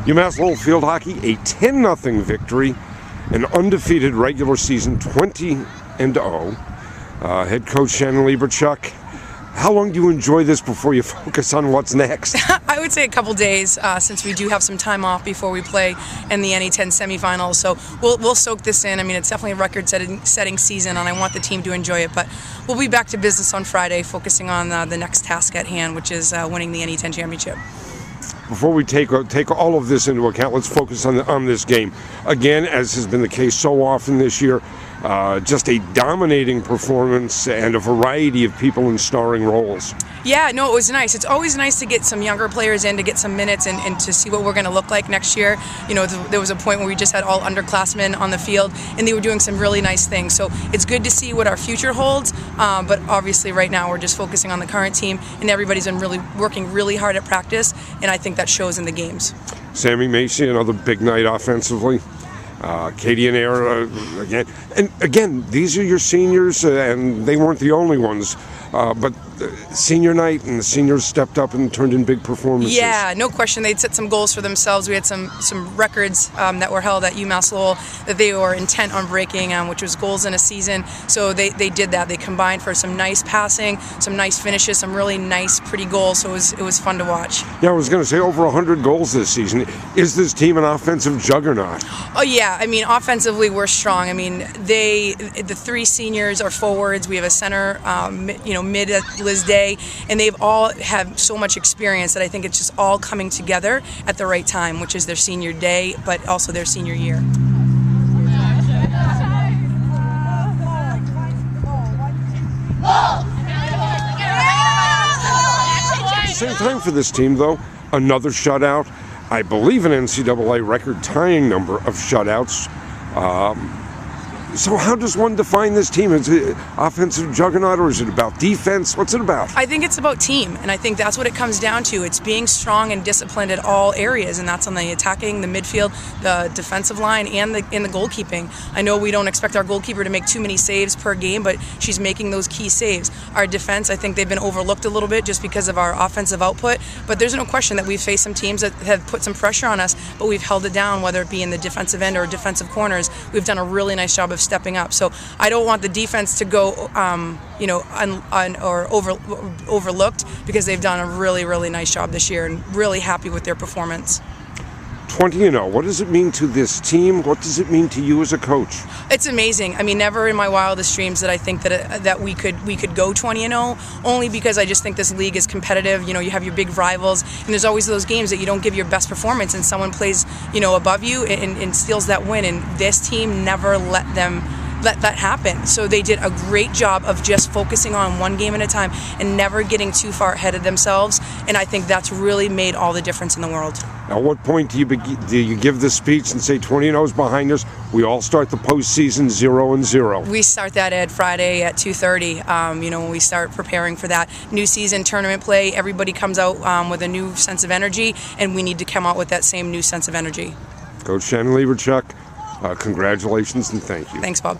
UMass Lowell field hockey, a 10-0 victory, an undefeated regular season 20-0. Head coach Shannon Lieberchuck, how long do you enjoy this before you focus on what's next? I would say a couple days, since we do have some time off before we play in the NE10 semifinals. So we'll soak this in. I mean, it's definitely a record-setting season, and I want the team to enjoy it. But we'll be back to business on Friday, focusing on the next task at hand, which is winning the NE10 championship. Before we take all of this into account, let's focus on this game. Again, as has been the case so often this year, just a dominating performance and a variety of people in starring roles. Yeah, no, it was nice. It's always nice to get some younger players in to get some minutes and to see what we're going to look like next year. You know, there was a point where we just had all underclassmen on the field, and they were doing some really nice things. So it's good to see what our future holds, but obviously right now we're just focusing on the current team, and everybody's been working really hard at practice, and I think that shows in the games. Sammy Macy, another big night offensively. Katie and Era again. And again, these are your seniors, and they weren't the only ones. But senior night, and the seniors stepped up and turned in big performances. Yeah, no question. They'd set some goals for themselves. We had some records that were held at UMass Lowell that they were intent on breaking, which was goals in a season. So they did that. They combined for some nice passing, some nice finishes, some really nice, pretty goals. So it was fun to watch. Yeah, I was going to say over 100 goals this season. Is this team an offensive juggernaut? Oh yeah, I mean offensively we're strong. I mean the three seniors are forwards. We have a center, mid Liz Day, and they've all have so much experience that I think it's just all coming together at the right time, which is their senior day, but also their senior year. Same time for this team, though. Another shutout. I believe an NCAA record-tying number of shutouts. So how does one define this team? Is it offensive juggernaut, or is it about defense? What's it about? I think it's about team, and I think that's what it comes down to. It's being strong and disciplined at all areas, and that's on the attacking, the midfield, the defensive line, and in the goalkeeping. I know we don't expect our goalkeeper to make too many saves per game, but she's making those key saves. Our defense, I think they've been overlooked a little bit just because of our offensive output, but there's no question that we've faced some teams that have put some pressure on us, but we've held it down, whether it be in the defensive end or defensive corners. We've done a really nice job of stepping up. So I don't want the defense to go, overlooked, because they've done a really, really nice job this year, and really happy with their performance. 20-0. What does it mean to this team? What does it mean to you as a coach? It's amazing. I mean, never in my wildest dreams that I think that we could go 20-0. Only because I just think this league is competitive. You know, you have your big rivals, and there's always those games that you don't give your best performance, and someone plays, above you and steals that win. And this team never let that happen. So they did a great job of just focusing on one game at a time and never getting too far ahead of themselves, and I think that's really made all the difference in the world. At what point do you give this speech and say 20-0 is behind us? We all start the postseason 0-0. We start that at Friday at 2:30. When we start preparing for that new season tournament play, everybody comes out with a new sense of energy, and we need to come out with that same new sense of energy. Coach Shannon Lieberchuck, congratulations and thank you. Thanks, Bob.